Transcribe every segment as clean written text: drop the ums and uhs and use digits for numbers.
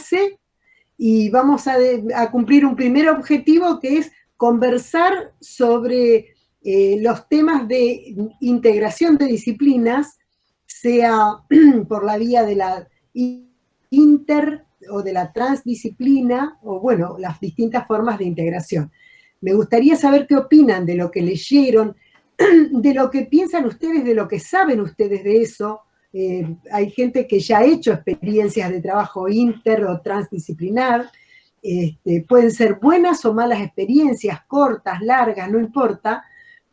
clase y vamos a cumplir un primer objetivo, que es conversar sobre los temas de integración de disciplinas, sea por la vía de la inter o de la transdisciplina, o bueno, las distintas formas de integración. Me gustaría saber qué opinan de lo que leyeron, de lo que piensan ustedes, de lo que saben ustedes de eso. Hay gente que ya ha hecho experiencias de trabajo inter o transdisciplinar. Pueden ser buenas o malas experiencias, cortas, largas, no importa,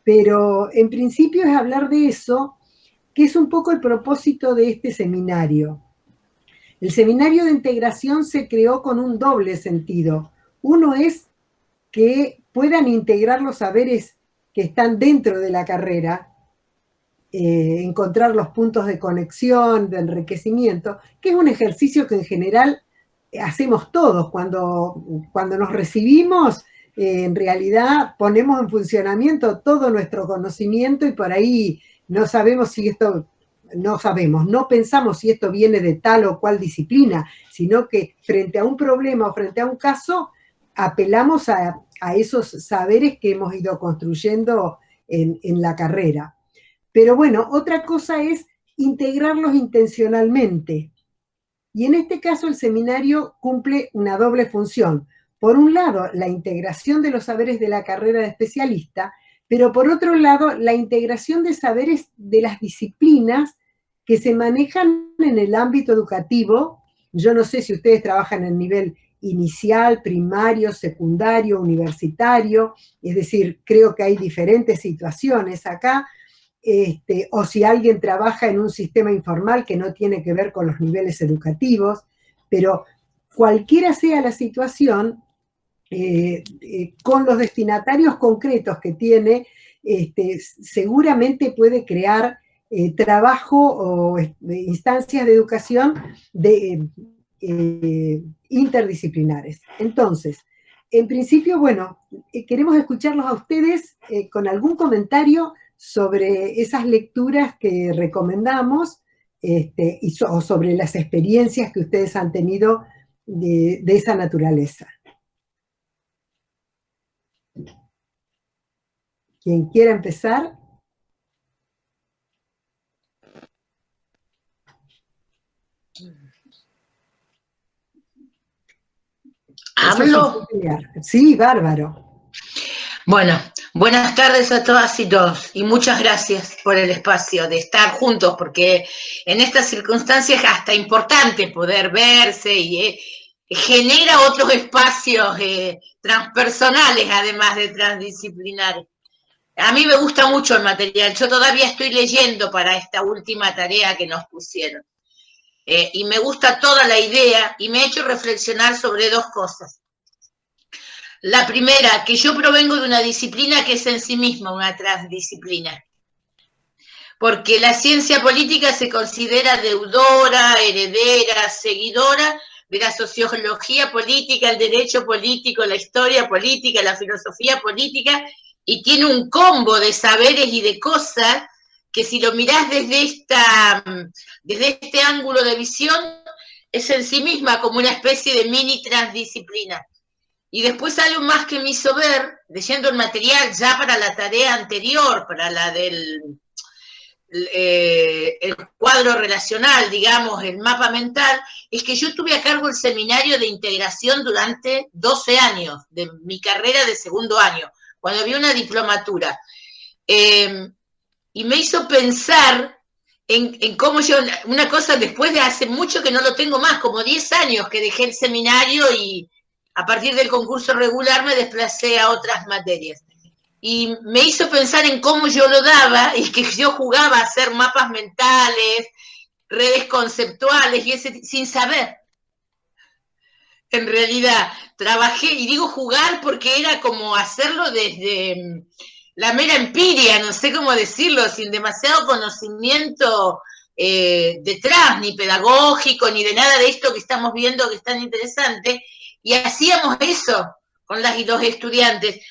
pero en principio es hablar de eso, que es un poco el propósito de este seminario. El seminario de integración se creó con un doble sentido. Uno es que puedan integrar los saberes que están dentro de la carrera, encontrar los puntos de conexión, de enriquecimiento, que es un ejercicio que en general hacemos todos. Cuando nos recibimos, en realidad ponemos en funcionamiento todo nuestro conocimiento y por ahí no pensamos si esto viene de tal o cual disciplina, sino que frente a un problema o frente a un caso, apelamos a esos saberes que hemos ido construyendo en la carrera. Pero bueno, otra cosa es integrarlos intencionalmente. Y en este caso el seminario cumple una doble función. Por un lado, la integración de los saberes de la carrera de especialista, pero por otro lado, la integración de saberes de las disciplinas que se manejan en el ámbito educativo. Yo no sé si ustedes trabajan en el nivel inicial, primario, secundario, universitario, es decir, creo que hay diferentes situaciones acá, o si alguien trabaja en un sistema informal que no tiene que ver con los niveles educativos, pero cualquiera sea la situación, con los destinatarios concretos que tiene, seguramente puede crear trabajo o instancias de educación interdisciplinares. Entonces, en principio, bueno, queremos escucharlos a ustedes con algún comentario sobre esas lecturas que recomendamos, o sobre las experiencias que ustedes han tenido de esa naturaleza. ¿Quién quiera empezar? ¿Hablo? Sí, bárbaro. Bueno, buenas tardes a todas y todos, y muchas gracias por el espacio de estar juntos, porque en estas circunstancias es hasta importante poder verse y genera otros espacios transpersonales, además de transdisciplinares. A mí me gusta mucho el material, yo todavía estoy leyendo para esta última tarea que nos pusieron. Y me gusta toda la idea y me ha hecho reflexionar sobre dos cosas. La primera, que yo provengo de una disciplina que es en sí misma una transdisciplina, porque la ciencia política se considera deudora, heredera, seguidora de la sociología política, el derecho político, la historia política, la filosofía política, y tiene un combo de saberes y de cosas que si lo mirás desde este ángulo de visión, es en sí misma como una especie de mini transdisciplina. Y después algo más que me hizo ver, leyendo el material ya para la tarea anterior, para la del el cuadro relacional, digamos, el mapa mental, es que yo tuve a cargo el seminario de integración durante 12 años de mi carrera de segundo año, cuando había una diplomatura. Y me hizo pensar en cómo yo, una cosa después de hace mucho que no lo tengo más, como 10 años que dejé el seminario y a partir del concurso regular me desplacé a otras materias. Y me hizo pensar en cómo yo lo daba y que yo jugaba a hacer mapas mentales, redes conceptuales y ese sin saber. En realidad, trabajé, y digo jugar porque era como hacerlo desde la mera empiria, no sé cómo decirlo, sin demasiado conocimiento detrás, ni pedagógico, ni de nada de esto que estamos viendo que es tan interesante, y hacíamos eso con las y los estudiantes.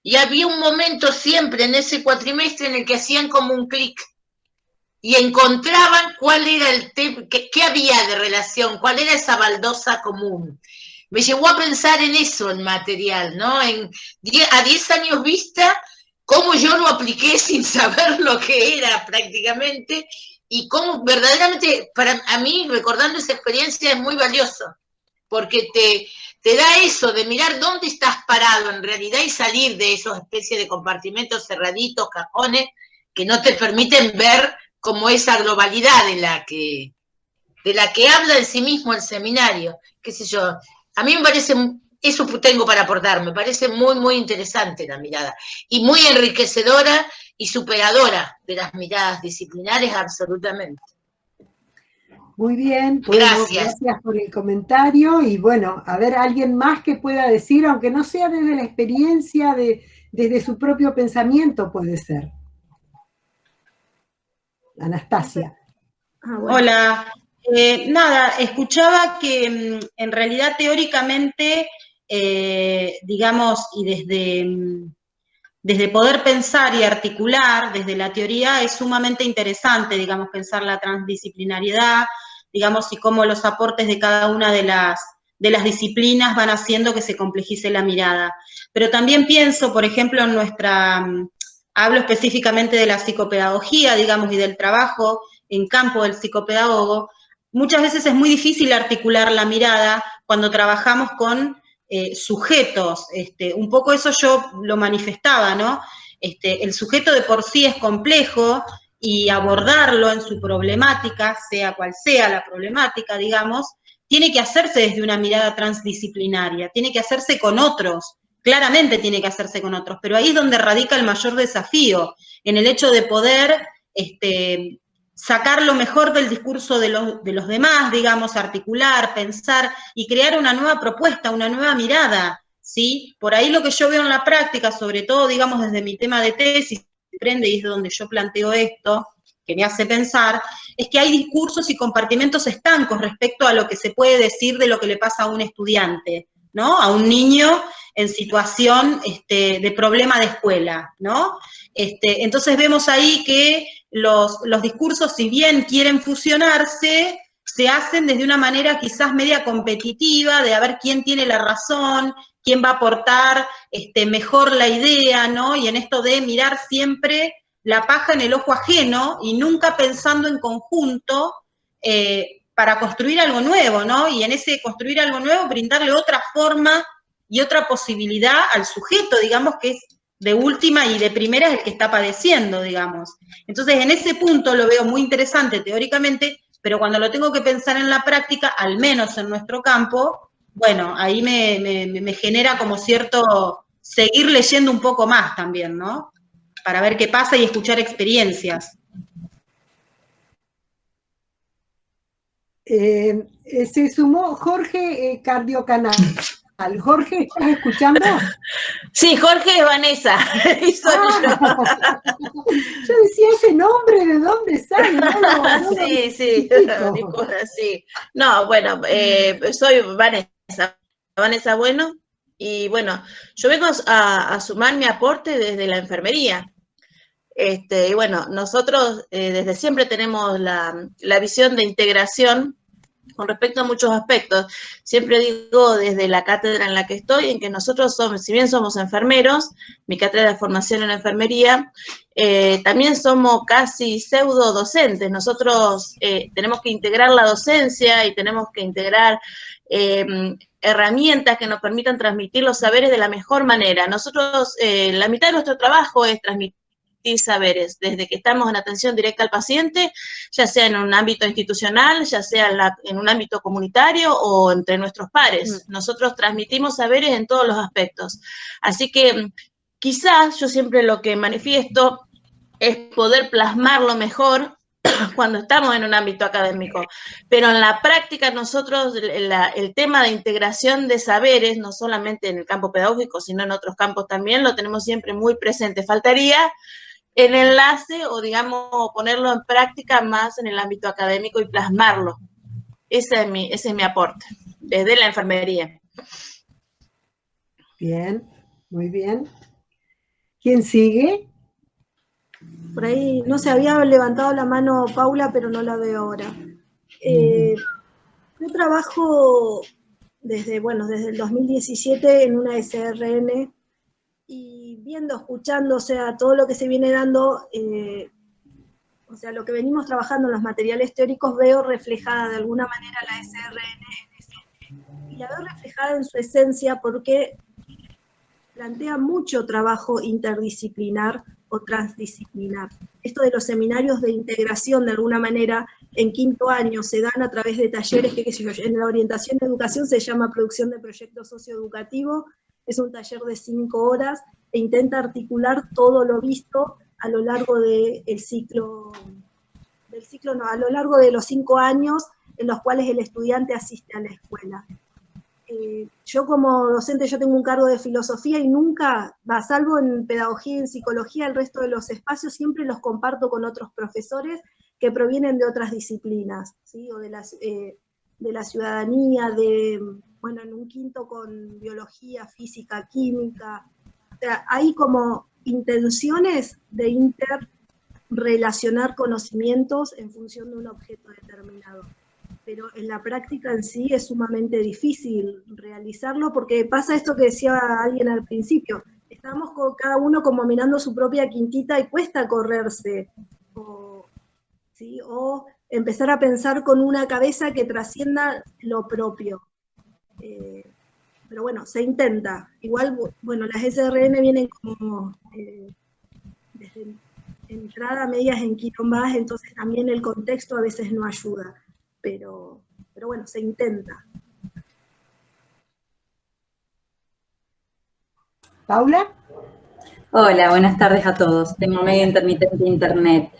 Y había un momento siempre en ese cuatrimestre en el que hacían como un clic, y encontraban cuál era el tema, qué había de relación, cuál era esa baldosa común. Me llevó a pensar en eso, el material, ¿no? A 10 años vista, cómo yo lo apliqué sin saber lo que era prácticamente, y cómo verdaderamente, para a mí, recordando esa experiencia, es muy valioso, porque te da eso de mirar dónde estás parado en realidad y salir de esos especies de compartimentos cerraditos, cajones, que no te permiten ver como esa globalidad de la que habla en sí mismo el seminario, qué sé yo. A mí me parece, eso tengo para aportar, me parece muy, muy interesante la mirada, y muy enriquecedora y superadora de las miradas disciplinares, absolutamente. Muy bien, bueno, Gracias. gracias por el comentario, y bueno, a ver, alguien más que pueda decir, aunque no sea desde la experiencia, desde su propio pensamiento, puede ser. Anastasia. Bueno. Hola, nada, escuchaba que en realidad teóricamente, digamos, y desde poder pensar y articular, desde la teoría, es sumamente interesante, digamos, pensar la transdisciplinariedad, digamos, y cómo los aportes de cada una de las disciplinas van haciendo que se complejice la mirada. Pero también pienso, por ejemplo, en hablo específicamente de la psicopedagogía, digamos, y del trabajo en campo del psicopedagogo. Muchas veces es muy difícil articular la mirada cuando trabajamos con sujetos. Un poco eso yo lo manifestaba, ¿no? El sujeto de por sí es complejo y abordarlo en su problemática, sea cual sea la problemática, digamos, tiene que hacerse desde una mirada transdisciplinaria, tiene que hacerse con otros, claramente tiene que hacerse con otros, pero ahí es donde radica el mayor desafío, en el hecho de poder sacar lo mejor del discurso de los demás, digamos, articular, pensar y crear una nueva propuesta, una nueva mirada, ¿sí? Por ahí lo que yo veo en la práctica, sobre todo, digamos, desde mi tema de tesis, prende y es donde yo planteo esto, que me hace pensar, es que hay discursos y compartimentos estancos respecto a lo que se puede decir de lo que le pasa a un estudiante, ¿no? A un niño en situación de problema de escuela, ¿no? Entonces vemos ahí que los discursos, si bien quieren fusionarse, se hacen desde una manera quizás media competitiva, de a ver quién tiene la razón, quién va a aportar mejor la idea, ¿no? Y en esto de mirar siempre la paja en el ojo ajeno y nunca pensando en conjunto para construir algo nuevo, ¿no? Y en ese construir algo nuevo, brindarle otra forma y otra posibilidad al sujeto, digamos, que es de última y de primera es el que está padeciendo, digamos. Entonces, en ese punto lo veo muy interesante teóricamente, pero cuando lo tengo que pensar en la práctica, al menos en nuestro campo, bueno, ahí me genera como cierto seguir leyendo un poco más también, ¿no? Para ver qué pasa y escuchar experiencias. Se sumó Jorge Cardiocanal. Jorge, ¿estás escuchando? Sí, Jorge es Vanessa. Yo decía ese nombre, ¿de dónde sale? Sí. No, bueno, soy Vanessa Bueno, y bueno, yo vengo a sumar mi aporte desde la enfermería. Y bueno, nosotros desde siempre tenemos la visión de integración con respecto a muchos aspectos. Siempre digo desde la cátedra en la que estoy, en que nosotros somos, si bien somos enfermeros, mi cátedra de formación en enfermería, también somos casi pseudo docentes. Nosotros tenemos que integrar la docencia y tenemos que integrar herramientas que nos permitan transmitir los saberes de la mejor manera. Nosotros, la mitad de nuestro trabajo es transmitir saberes, desde que estamos en atención directa al paciente, ya sea en un ámbito institucional, ya sea en un ámbito comunitario o entre nuestros pares. Nosotros transmitimos saberes en todos los aspectos. Así que quizás yo siempre lo que manifiesto es poder plasmarlo mejor cuando estamos en un ámbito académico, pero en la práctica nosotros el tema de integración de saberes, no solamente en el campo pedagógico, sino en otros campos también, lo tenemos siempre muy presente. Faltaría el enlace o, digamos, ponerlo en práctica más en el ámbito académico y plasmarlo. Ese es mi aporte, desde la enfermería. Bien, muy bien. ¿Quién sigue? por ahí, no sé, había levantado la mano Paula, pero no la veo ahora. Yo trabajo desde el 2017 en una SRN y viendo, escuchando, o sea, todo lo que se viene dando, o sea, lo que venimos trabajando en los materiales teóricos, veo reflejada de alguna manera la SRN en eso. Y la veo reflejada en su esencia porque plantea mucho trabajo interdisciplinar o transdisciplinar. Esto de los seminarios de integración, de alguna manera, en quinto año se dan a través de talleres que en la orientación de educación se llama producción de proyecto socioeducativo, es un taller de 5 horas e intenta articular todo lo visto a lo largo del ciclo, a lo largo de los 5 años en los cuales el estudiante asiste a la escuela. Yo como docente, yo tengo un cargo de filosofía y nunca, salvo en pedagogía y en psicología, el resto de los espacios siempre los comparto con otros profesores que provienen de otras disciplinas, ¿sí? O de la ciudadanía, bueno, en un quinto con biología, física, química. O sea, hay como intenciones de interrelacionar conocimientos en función de un objeto determinado. Pero en la práctica en sí es sumamente difícil realizarlo porque pasa esto que decía alguien al principio, estamos cada uno como mirando su propia quintita y cuesta correrse, ¿sí? O empezar a pensar con una cabeza que trascienda lo propio. Pero bueno, se intenta. Igual, bueno, las SRN vienen como desde entrada, medias enquilombadas, entonces también el contexto a veces no ayuda. Pero bueno, se intenta. ¿Paula? Hola, buenas tardes a todos. Tengo medio intermitente internet.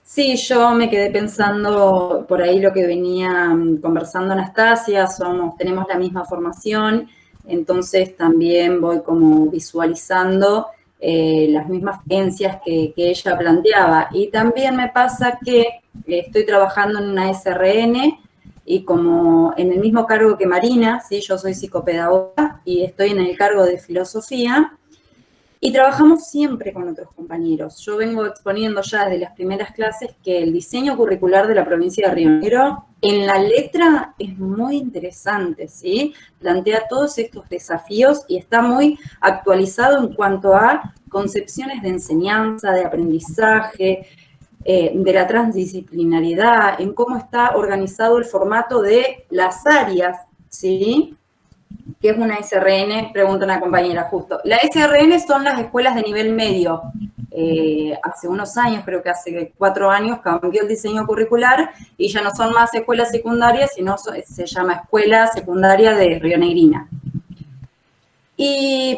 Sí, yo me quedé pensando por ahí lo que venía conversando Anastasia, tenemos la misma formación, entonces también voy como visualizando las mismas creencias que ella planteaba. Y también me pasa que estoy trabajando en una SRN y como en el mismo cargo que Marina, ¿sí? Yo soy psicopedagoga y estoy en el cargo de filosofía y trabajamos siempre con otros compañeros. Yo vengo exponiendo ya desde las primeras clases que el diseño curricular de la provincia de Río Negro en la letra es muy interesante, ¿sí? Plantea todos estos desafíos y está muy actualizado en cuanto a concepciones de enseñanza, de aprendizaje, de la transdisciplinariedad, en cómo está organizado el formato de las áreas, ¿sí? ¿Qué es una SRN? Pregunta una compañera justo. La SRN son las escuelas de nivel medio. Hace unos años, creo que hace 4 años, cambió el diseño curricular y ya no son más escuelas secundarias, sino se llama Escuela Secundaria de Río Negrina.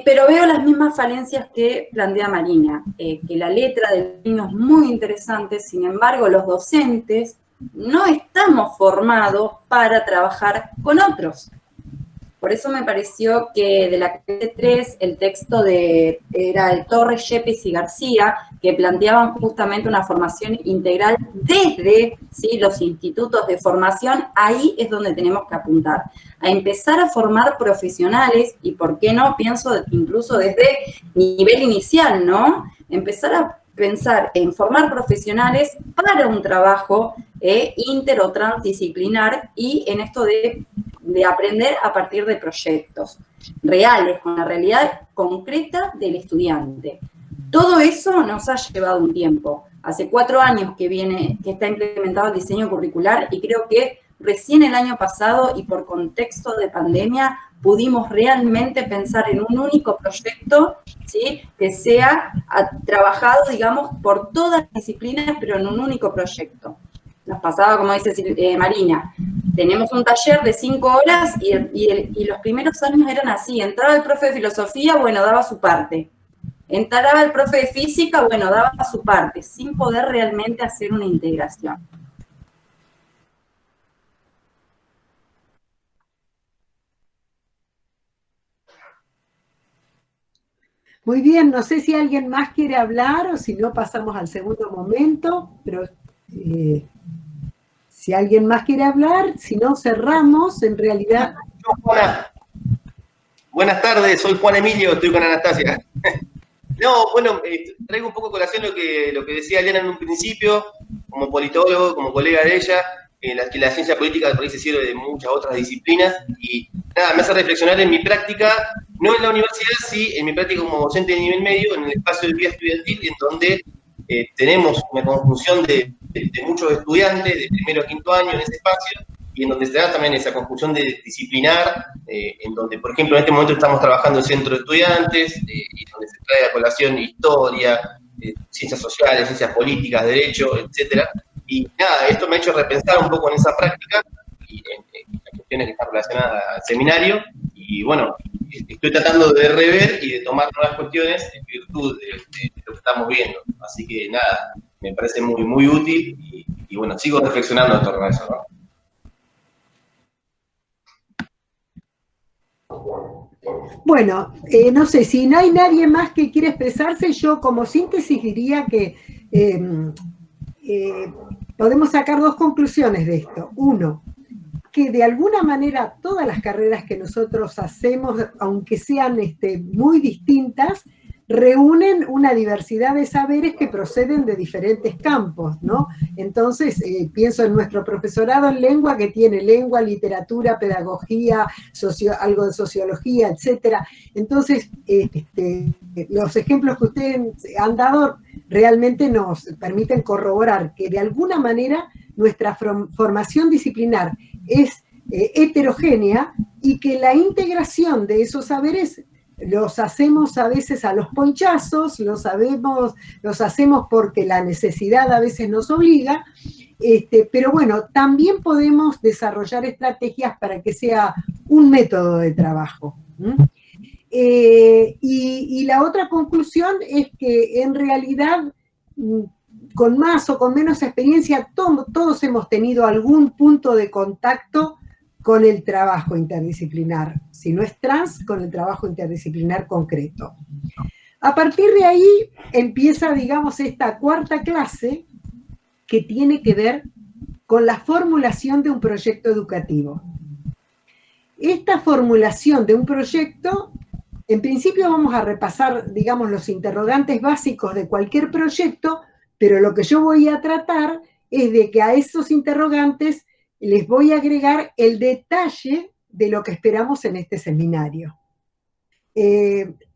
Pero veo las mismas falencias que plantea Marina, que la letra del niño es muy interesante, sin embargo, los docentes no estamos formados para trabajar con otros. Por eso me pareció que de la clase 3, el texto era el Torres, Yepes y García, que planteaban justamente una formación integral desde, ¿sí?, los institutos de formación. Ahí es donde tenemos que apuntar, a empezar a formar profesionales, y por qué no, pienso incluso desde nivel inicial, ¿no? Empezar a pensar en formar profesionales para un trabajo inter o transdisciplinar y en esto de aprender a partir de proyectos reales, con la realidad concreta del estudiante. Todo eso nos ha llevado un tiempo. Hace 4 años que está implementado el diseño curricular y creo que recién el año pasado y por contexto de pandemia pudimos realmente pensar en un único proyecto, ¿sí?, que sea trabajado, digamos, por todas las disciplinas, pero en un único proyecto. Nos pasaba, como dice Marina, tenemos un taller de 5 horas y los primeros años eran así. Entraba el profe de filosofía, bueno, daba su parte. Entraba el profe de física, bueno, daba su parte, sin poder realmente hacer una integración. Muy bien, no sé si alguien más quiere hablar o si no pasamos al segundo momento, pero si alguien más quiere hablar, si no cerramos, en realidad... Buenas tardes, soy Juan Emilio, estoy con Anastasia. No, bueno, traigo un poco a colación lo que decía Eliana en un principio, como politólogo, como colega de ella, que la ciencia política por ahí se sirve de muchas otras disciplinas, y nada, me hace reflexionar en mi práctica, no en la universidad, sí, en mi práctica como docente de nivel medio, en el espacio de vida estudiantil, en donde tenemos una conjunción de muchos estudiantes, de primero a quinto año en ese espacio, y en donde se da también esa conjunción de disciplinar, en donde, por ejemplo, en este momento estamos trabajando en centro de estudiantes, y donde se trae a colación historia, ciencias sociales, ciencias políticas, derecho, etcétera. Y nada, esto me ha hecho repensar un poco en esa práctica y en las cuestiones que están relacionadas al seminario. Y bueno, estoy tratando de rever y de tomar nuevas cuestiones en virtud de lo que estamos viendo. Así que nada, me parece muy, muy útil y bueno, sigo reflexionando en torno a eso, ¿no? Bueno, no sé, si no hay nadie más que quiera expresarse, yo como síntesis diría que podemos sacar dos conclusiones de esto. Uno, que de alguna manera todas las carreras que nosotros hacemos, aunque sean muy distintas, reúnen una diversidad de saberes que proceden de diferentes campos, ¿no? Entonces, pienso en nuestro profesorado en lengua, que tiene lengua, literatura, pedagogía, algo de sociología, etcétera. Entonces, los ejemplos que ustedes han dado realmente nos permiten corroborar que de alguna manera nuestra formación disciplinar es heterogénea y que la integración de esos saberes los hacemos a veces a los ponchazos, los hacemos porque la necesidad a veces nos obliga, pero bueno, también podemos desarrollar estrategias para que sea un método de trabajo. Y la otra conclusión es que en realidad, con más o con menos experiencia, todos hemos tenido algún punto de contacto con el trabajo interdisciplinar, si no es trans, con el trabajo interdisciplinar concreto. A partir de ahí empieza, digamos, esta cuarta clase que tiene que ver con la formulación de un proyecto educativo. Esta formulación de un proyecto, en principio vamos a repasar, digamos, los interrogantes básicos de cualquier proyecto, pero lo que yo voy a tratar es de que a esos interrogantes les voy a agregar el detalle de lo que esperamos en este seminario.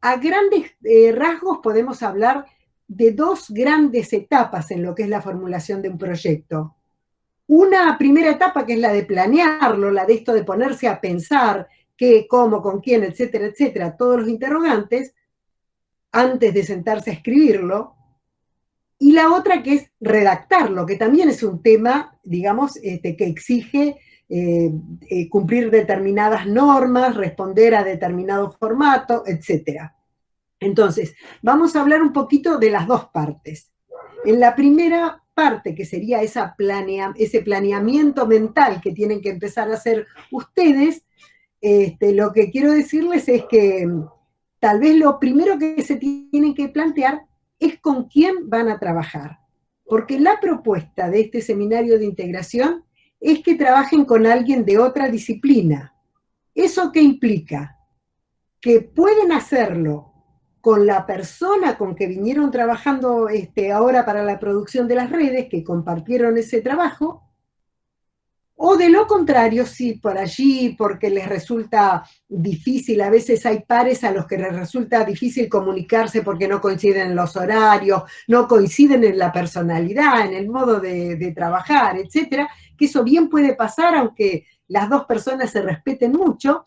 A grandes rasgos podemos hablar de dos grandes etapas en lo que es la formulación de un proyecto. Una primera etapa que es la de planearlo, la de esto de ponerse a pensar qué, cómo, con quién, etcétera, etcétera, todos los interrogantes, antes de sentarse a escribirlo. Y la otra que es redactarlo, que también es un tema, digamos, que exige cumplir determinadas normas, responder a determinado formato, etc. Entonces, vamos a hablar un poquito de las dos partes. En la primera parte, que sería ese planeamiento mental que tienen que empezar a hacer ustedes, lo que quiero decirles es que tal vez lo primero que se tienen que plantear es con quién van a trabajar. Porque la propuesta de este seminario de integración es que trabajen con alguien de otra disciplina. ¿Eso qué implica? Que pueden hacerlo con la persona con que vinieron trabajando ahora para la producción de las redes, que compartieron ese trabajo, o de lo contrario, si por allí, porque les resulta difícil, a veces hay pares a los que les resulta difícil comunicarse porque no coinciden en los horarios, no coinciden en la personalidad, en el modo de trabajar, etcétera, que eso bien puede pasar aunque las dos personas se respeten mucho.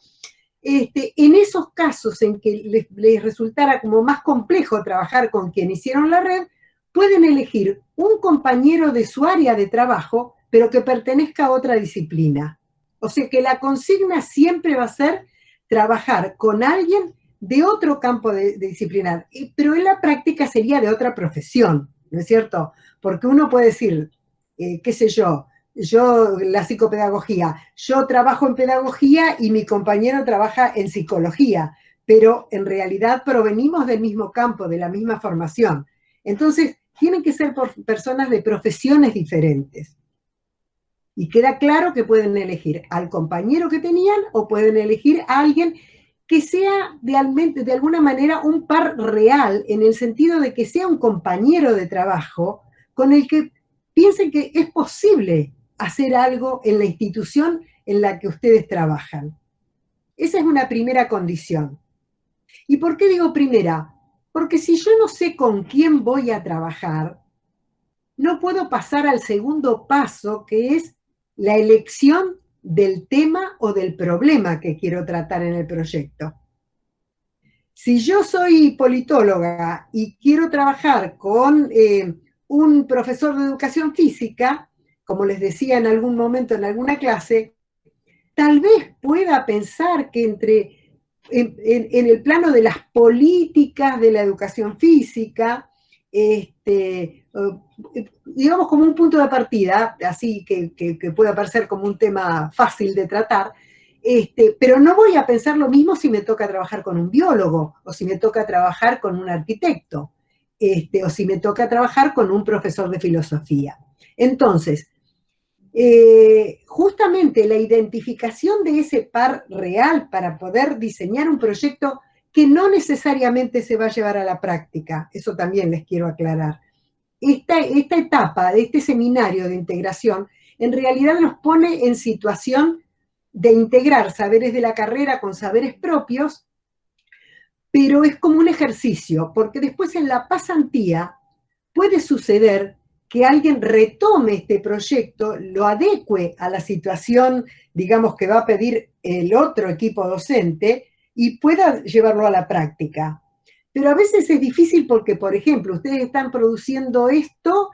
En esos casos en que les resultara como más complejo trabajar con quien hicieron la red, pueden elegir un compañero de su área de trabajo, pero que pertenezca a otra disciplina. O sea que la consigna siempre va a ser trabajar con alguien de otro campo de disciplinar, pero en la práctica sería de otra profesión, ¿no es cierto? Porque uno puede decir, qué sé yo, la psicopedagogía, yo trabajo en pedagogía y mi compañero trabaja en psicología, pero en realidad provenimos del mismo campo, de la misma formación. Entonces, tienen que ser personas de profesiones diferentes. Y queda claro que pueden elegir al compañero que tenían o pueden elegir a alguien que sea de alguna manera un par real, en el sentido de que sea un compañero de trabajo con el que piensen que es posible hacer algo en la institución en la que ustedes trabajan. Esa es una primera condición. ¿Y por qué digo primera? Porque si yo no sé con quién voy a trabajar, no puedo pasar al segundo paso, que es la elección del tema o del problema que quiero tratar en el proyecto. Si yo soy politóloga y quiero trabajar con un profesor de educación física, como les decía en algún momento en alguna clase, tal vez pueda pensar que en el plano de las políticas de la educación física, digamos como un punto de partida, así que pueda parecer como un tema fácil de tratar, pero no voy a pensar lo mismo si me toca trabajar con un biólogo, o si me toca trabajar con un arquitecto, o si me toca trabajar con un profesor de filosofía. Entonces, justamente la identificación de ese par real para poder diseñar un proyecto que no necesariamente se va a llevar a la práctica, eso también les quiero aclarar. Esta etapa de este seminario de integración en realidad nos pone en situación de integrar saberes de la carrera con saberes propios, pero es como un ejercicio, porque después en la pasantía puede suceder que alguien retome este proyecto, lo adecue a la situación, digamos, que va a pedir el otro equipo docente y pueda llevarlo a la práctica. Pero a veces es difícil porque, por ejemplo, ustedes están produciendo esto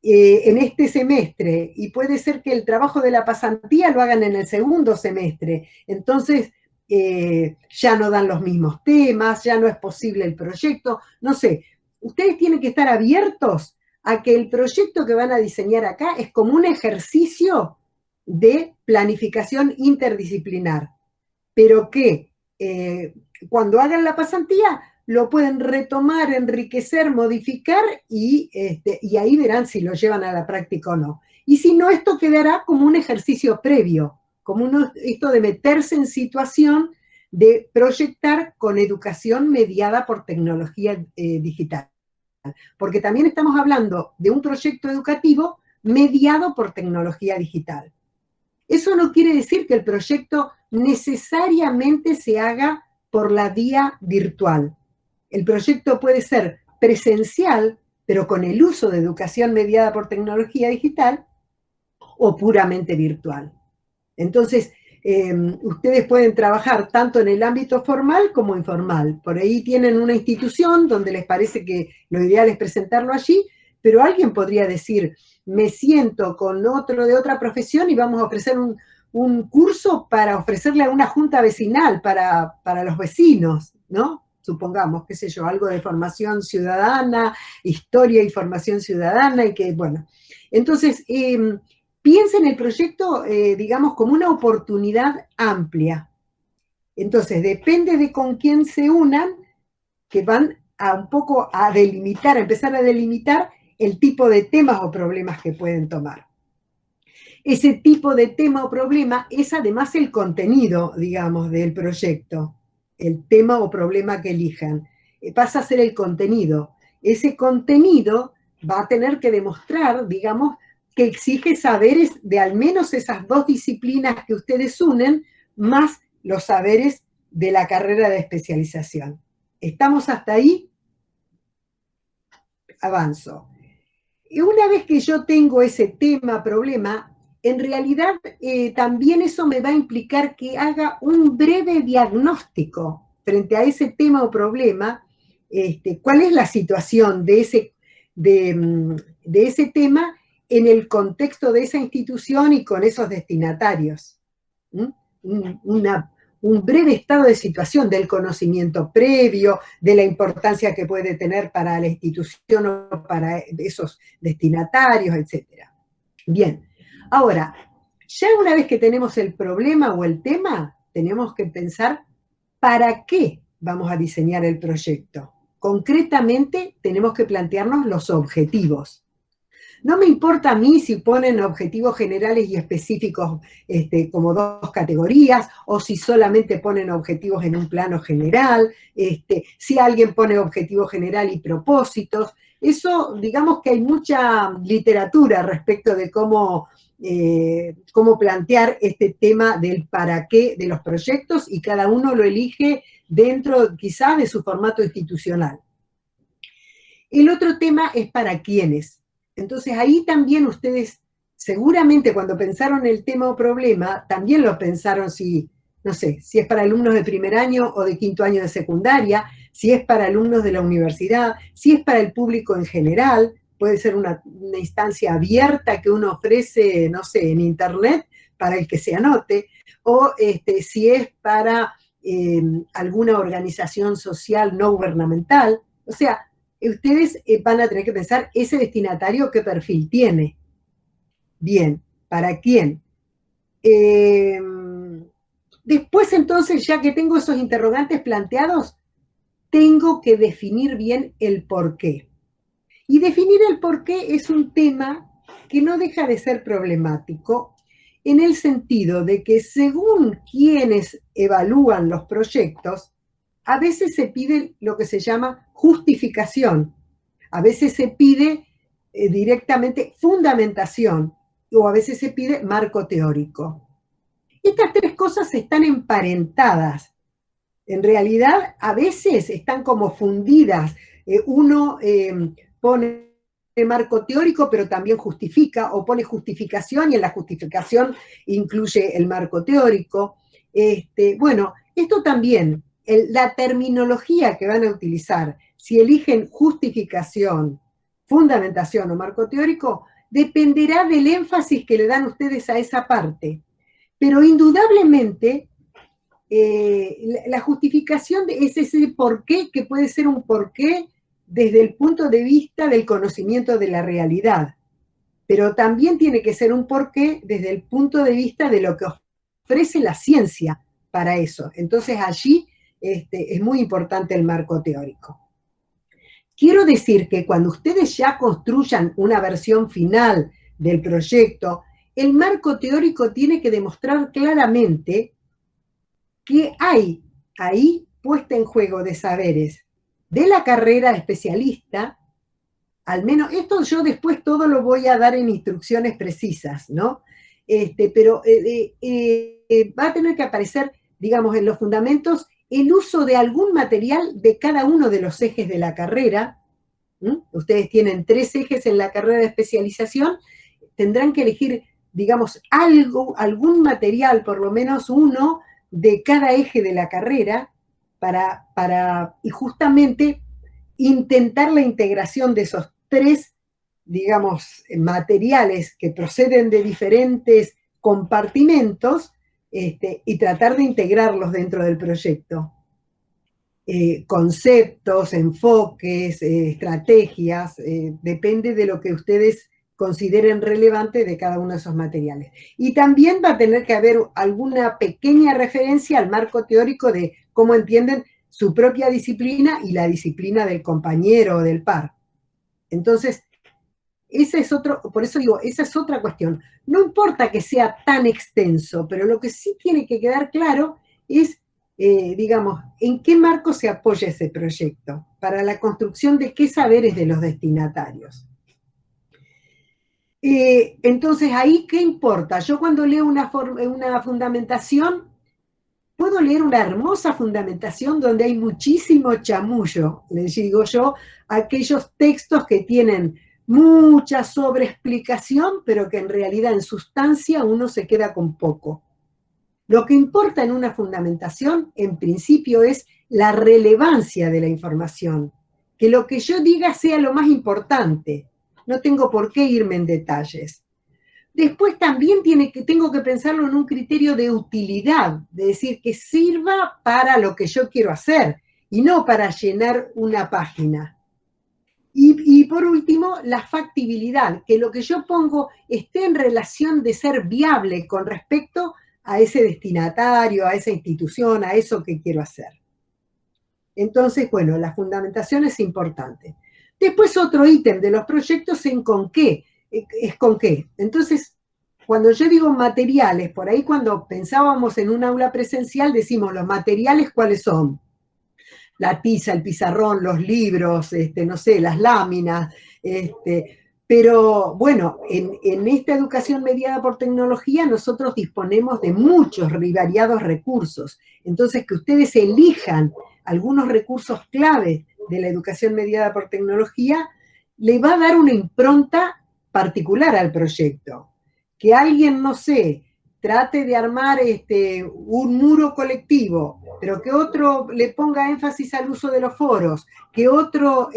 en este semestre y puede ser que el trabajo de la pasantía lo hagan en el segundo semestre. Entonces, ya no dan los mismos temas, ya no es posible el proyecto, no sé. Ustedes tienen que estar abiertos a que el proyecto que van a diseñar acá es como un ejercicio de planificación interdisciplinar, pero que cuando hagan la pasantía lo pueden retomar, enriquecer, modificar y ahí verán si lo llevan a la práctica o no. Y si no, esto quedará como un ejercicio previo, como esto de meterse en situación de proyectar con educación mediada por tecnología digital. Porque también estamos hablando de un proyecto educativo mediado por tecnología digital. Eso no quiere decir que el proyecto necesariamente se haga por la vía virtual. El proyecto puede ser presencial, pero con el uso de educación mediada por tecnología digital, o puramente virtual. Entonces, ustedes pueden trabajar tanto en el ámbito formal como informal. Por ahí tienen una institución donde les parece que lo ideal es presentarlo allí, pero alguien podría decir, me siento con otro de otra profesión y vamos a ofrecer un curso para ofrecerle a una junta vecinal para los vecinos, ¿no? Supongamos, qué sé yo, algo de formación ciudadana, historia y formación ciudadana, y que, bueno. Entonces, piensen el proyecto, digamos, como una oportunidad amplia. Entonces, depende de con quién se unan, que van a un poco a delimitar, a empezar a delimitar el tipo de temas o problemas que pueden tomar. Ese tipo de tema o problema es además el contenido, digamos, del proyecto. El tema o problema que elijan. Pasa a ser el contenido. Ese contenido va a tener que demostrar, digamos, que exige saberes de al menos esas dos disciplinas que ustedes unen, más los saberes de la carrera de especialización. ¿Estamos hasta ahí? Avanzo. Y una vez que yo tengo ese tema, problema, en realidad también eso me va a implicar que haga un breve diagnóstico frente a ese tema o problema, cuál es la situación de ese tema en el contexto de esa institución y con esos destinatarios. Un breve estado de situación del conocimiento previo, de la importancia que puede tener para la institución o para esos destinatarios, etc. Bien, ahora, ya una vez que tenemos el problema o el tema, tenemos que pensar para qué vamos a diseñar el proyecto. Concretamente, tenemos que plantearnos los objetivos. No me importa a mí si ponen objetivos generales y específicos como dos categorías, o si solamente ponen objetivos en un plano general, si alguien pone objetivo general y propósitos. Eso, digamos que hay mucha literatura respecto de cómo plantear este tema del para qué de los proyectos, y cada uno lo elige dentro quizás de su formato institucional. El otro tema es para quiénes. Entonces ahí también ustedes, seguramente cuando pensaron el tema o problema, también lo pensaron no sé, si es para alumnos de primer año o de quinto año de secundaria, si es para alumnos de la universidad, si es para el público en general, puede ser una instancia abierta que uno ofrece, no sé, en internet para el que se anote, o si es para alguna organización social no gubernamental. O sea, ustedes van a tener que pensar ese destinatario qué perfil tiene. Bien, ¿para quién? Después entonces, ya que tengo esos interrogantes planteados, tengo que definir bien el por qué. Y definir el por qué es un tema que no deja de ser problemático, en el sentido de que según quienes evalúan los proyectos, a veces se pide lo que se llama justificación, a veces se pide directamente fundamentación, o a veces se pide marco teórico. Estas tres cosas están emparentadas. En realidad, a veces están como fundidas. Uno pone marco teórico, pero también justifica, o pone justificación, y en la justificación incluye el marco teórico. Bueno, esto también, la terminología que van a utilizar, si eligen justificación, fundamentación o marco teórico, dependerá del énfasis que le dan ustedes a esa parte. Pero indudablemente, la justificación es ese porqué, que puede ser un porqué desde el punto de vista del conocimiento de la realidad, pero también tiene que ser un porqué desde el punto de vista de lo que ofrece la ciencia para eso. Entonces allí es muy importante el marco teórico. Quiero decir que cuando ustedes ya construyan una versión final del proyecto, el marco teórico tiene que demostrar claramente que hay ahí puesta en juego de saberes de la carrera de especialista, al menos, esto yo después todo lo voy a dar en instrucciones precisas, ¿no? Pero va a tener que aparecer, digamos, en los fundamentos, el uso de algún material de cada uno de los ejes de la carrera. Ustedes tienen 3 ejes en la carrera de especialización, tendrán que elegir, digamos, algún material, por lo menos uno, de cada eje de la carrera, y justamente intentar la integración de esos 3, digamos, materiales que proceden de diferentes compartimentos, y tratar de integrarlos dentro del proyecto. Conceptos, enfoques, estrategias, depende de lo que ustedes consideren relevante de cada uno de esos materiales. Y también va a tener que haber alguna pequeña referencia al marco teórico de cómo entienden su propia disciplina y la disciplina del compañero o del par. Entonces, ese es por eso digo, esa es otra cuestión. No importa que sea tan extenso, pero lo que sí tiene que quedar claro es, digamos, en qué marco se apoya ese proyecto, para la construcción de qué saberes de los destinatarios. Entonces, ahí, ¿qué importa? Yo cuando leo una fundamentación, puedo leer una hermosa fundamentación donde hay muchísimo chamullo, les digo yo, aquellos textos que tienen mucha sobreexplicación, pero que en realidad en sustancia uno se queda con poco. Lo que importa en una fundamentación, en principio, es la relevancia de la información, que lo que yo diga sea lo más importante. No tengo por qué irme en detalles. Después también tengo que pensarlo en un criterio de utilidad, de decir que sirva para lo que yo quiero hacer y no para llenar una página. Y por último, la factibilidad, que lo que yo pongo esté en relación de ser viable con respecto a ese destinatario, a esa institución, a eso que quiero hacer. Entonces, bueno, la fundamentación es importante. Después otro ítem de los proyectos en con qué es con qué. Entonces, cuando yo digo materiales, por ahí cuando pensábamos en un aula presencial, decimos los materiales, ¿cuáles son? La tiza, el pizarrón, los libros, no sé, las láminas, pero bueno, en esta educación mediada por tecnología nosotros disponemos de muchos y variados recursos. Entonces, que ustedes elijan algunos recursos clave de la educación mediada por tecnología, le va a dar una impronta particular al proyecto. Que alguien, no sé, trate de armar un muro colectivo, pero que otro le ponga énfasis al uso de los foros, que otro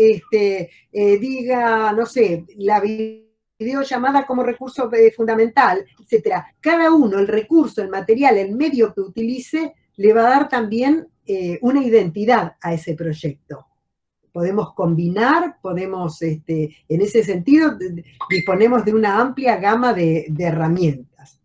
diga, no sé, la videollamada como recurso fundamental, etc. Cada uno, el recurso, el material, el medio que utilice, le va a dar también una identidad a ese proyecto. Podemos combinar, podemos, en ese sentido, disponemos de una amplia gama de herramientas.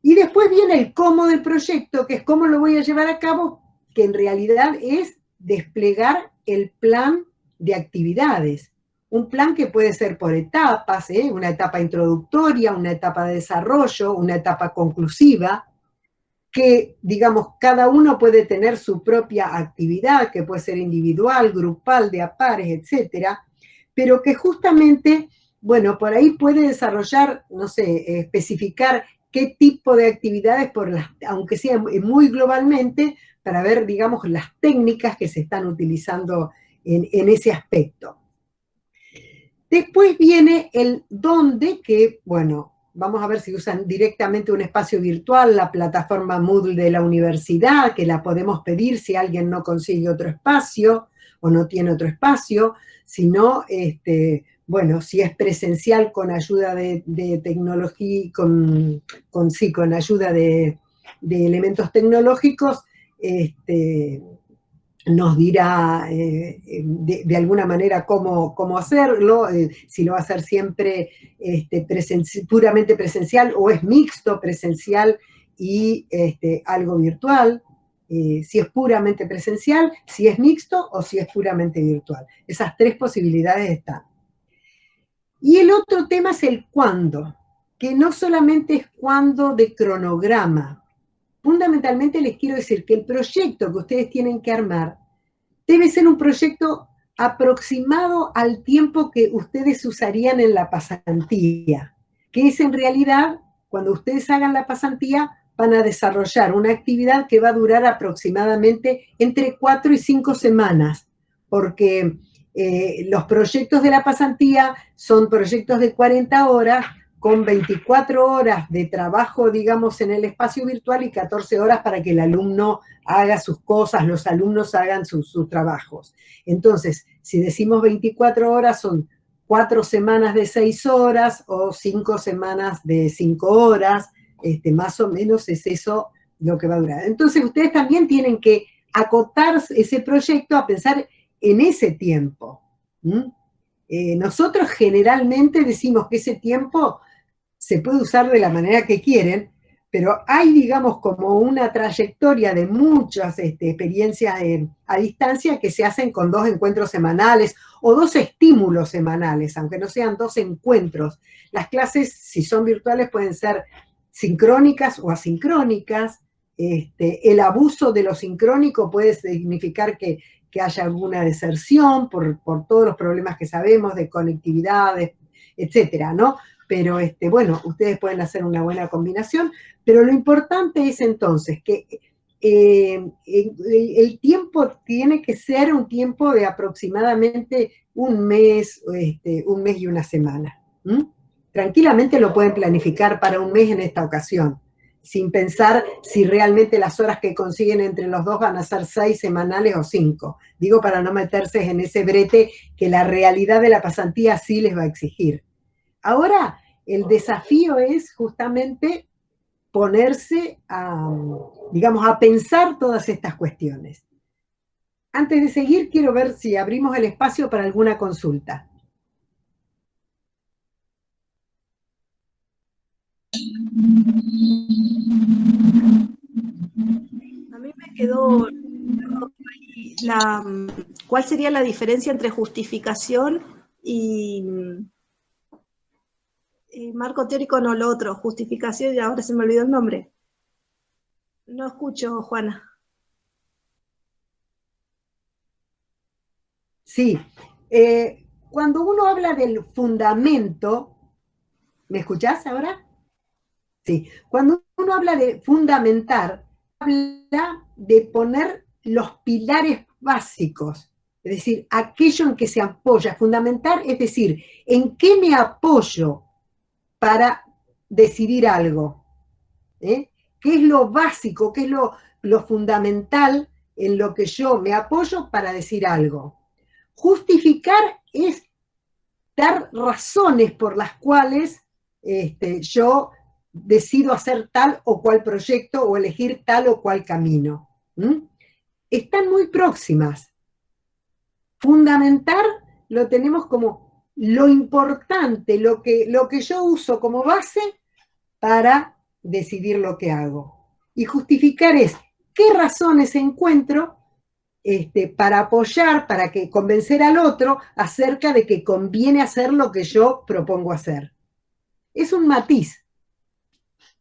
Y después viene el cómo del proyecto, que es cómo lo voy a llevar a cabo, que en realidad es desplegar el plan de actividades. Un plan que puede ser por etapas, una etapa introductoria, una etapa de desarrollo, una etapa conclusiva, que, digamos, cada uno puede tener su propia actividad, que puede ser individual, grupal, de a pares, etcétera, pero que justamente, bueno, por ahí puede desarrollar, no sé, especificar qué tipo de actividades, aunque sea muy globalmente, para ver, digamos, las técnicas que se están utilizando en ese aspecto. Después viene el dónde, que, bueno, vamos a ver si usan directamente un espacio virtual, la plataforma Moodle de la universidad, que la podemos pedir si alguien no consigue otro espacio o no tiene otro espacio, sino, bueno, si es presencial con ayuda de tecnología, con ayuda de elementos tecnológicos, nos dirá de alguna manera cómo hacerlo, si lo va a hacer siempre puramente presencial o es mixto, presencial y algo virtual, si es puramente presencial, si es mixto o si es puramente virtual. Esas tres posibilidades están. Y el otro tema es el cuándo, que no solamente es cuándo de cronograma. Fundamentalmente les quiero decir que el proyecto que ustedes tienen que armar debe ser un proyecto aproximado al tiempo que ustedes usarían en la pasantía, que es en realidad, cuando ustedes hagan la pasantía, van a desarrollar una actividad que va a durar aproximadamente entre 4 y 5 semanas, porque los proyectos de la pasantía son proyectos de 40 horas, con 24 horas de trabajo, digamos, en el espacio virtual y 14 horas para que el alumno haga sus cosas, los alumnos hagan sus trabajos. Entonces, si decimos 24 horas, son 4 semanas de 6 horas o 5 semanas de 5 horas, más o menos es eso lo que va a durar. Entonces, ustedes también tienen que acotar ese proyecto a pensar en ese tiempo. Nosotros generalmente decimos que ese tiempo se puede usar de la manera que quieren, pero hay, digamos, como una trayectoria de muchas experiencias a distancia que se hacen con 2 encuentros semanales o 2 estímulos semanales, aunque no sean 2 encuentros. Las clases, si son virtuales, pueden ser sincrónicas o asincrónicas. El abuso de lo sincrónico puede significar que haya alguna deserción por todos los problemas que sabemos de conectividad, etcétera, ¿no? Pero, bueno, ustedes pueden hacer una buena combinación, pero lo importante es entonces que el tiempo tiene que ser un tiempo de aproximadamente un mes y una semana. Tranquilamente lo pueden planificar para un mes en esta ocasión, sin pensar si realmente las horas que consiguen entre los dos van a ser 6 semanales o 5. Digo, para no meterse en ese brete que la realidad de la pasantía sí les va a exigir. Ahora, el desafío es justamente ponerse digamos, a pensar todas estas cuestiones. Antes de seguir, quiero ver si abrimos el espacio para alguna consulta. A mí me quedó ¿cuál sería la diferencia entre justificación y marco teórico no, lo otro, justificación, y ahora se me olvidó el nombre. No escucho, Juana. Sí, cuando uno habla del fundamento, ¿me escuchás ahora? Sí, cuando uno habla de fundamentar, habla de poner los pilares básicos, es decir, aquello en que se apoya. Fundamentar, es decir, ¿en qué me apoyo para decidir algo? ¿Qué es lo básico, qué es lo fundamental en lo que yo me apoyo para decir algo? Justificar es dar razones por las cuales yo decido hacer tal o cual proyecto o elegir tal o cual camino. Están muy próximas. Fundamentar lo tenemos como lo importante, lo que yo uso como base para decidir lo que hago. Y justificar es qué razones encuentro para apoyar, para que convencer al otro acerca de que conviene hacer lo que yo propongo hacer. Es un matiz,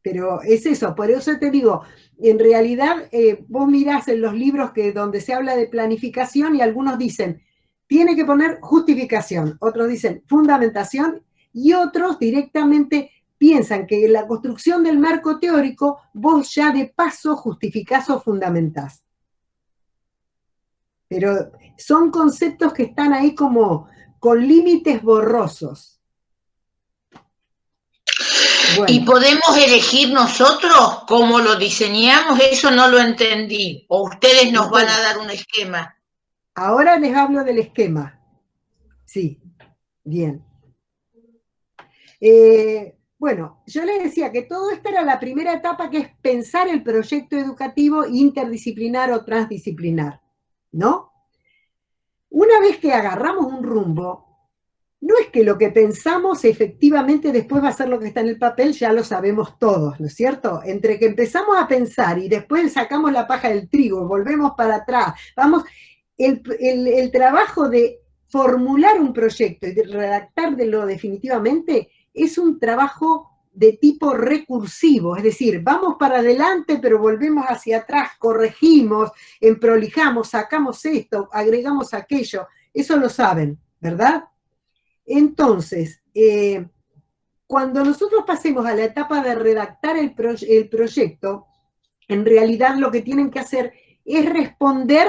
pero es eso. Por eso te digo, en realidad vos mirás en los libros donde se habla de planificación y algunos dicen, tiene que poner justificación, otros dicen fundamentación y otros directamente piensan que en la construcción del marco teórico vos ya de paso justificás o fundamentás. Pero son conceptos que están ahí como con límites borrosos. Bueno. ¿Y podemos elegir nosotros cómo lo diseñamos? Eso no lo entendí. ¿O ustedes nos van a dar un esquema? Ahora les hablo del esquema. Sí, bien. Bueno, yo les decía que todo esto era la primera etapa, que es pensar el proyecto educativo interdisciplinar o transdisciplinar, ¿no? Una vez que agarramos un rumbo, no es que lo que pensamos efectivamente después va a ser lo que está en el papel, ya lo sabemos todos, ¿no es cierto? Entre que empezamos a pensar y después sacamos la paja del trigo, volvemos para atrás, vamos, el trabajo de formular un proyecto y de redactarlo definitivamente es un trabajo de tipo recursivo, es decir, vamos para adelante pero volvemos hacia atrás, corregimos, emprolijamos, sacamos esto, agregamos aquello, eso lo saben, ¿verdad? Entonces, cuando nosotros pasemos a la etapa de redactar el proyecto, en realidad lo que tienen que hacer es responder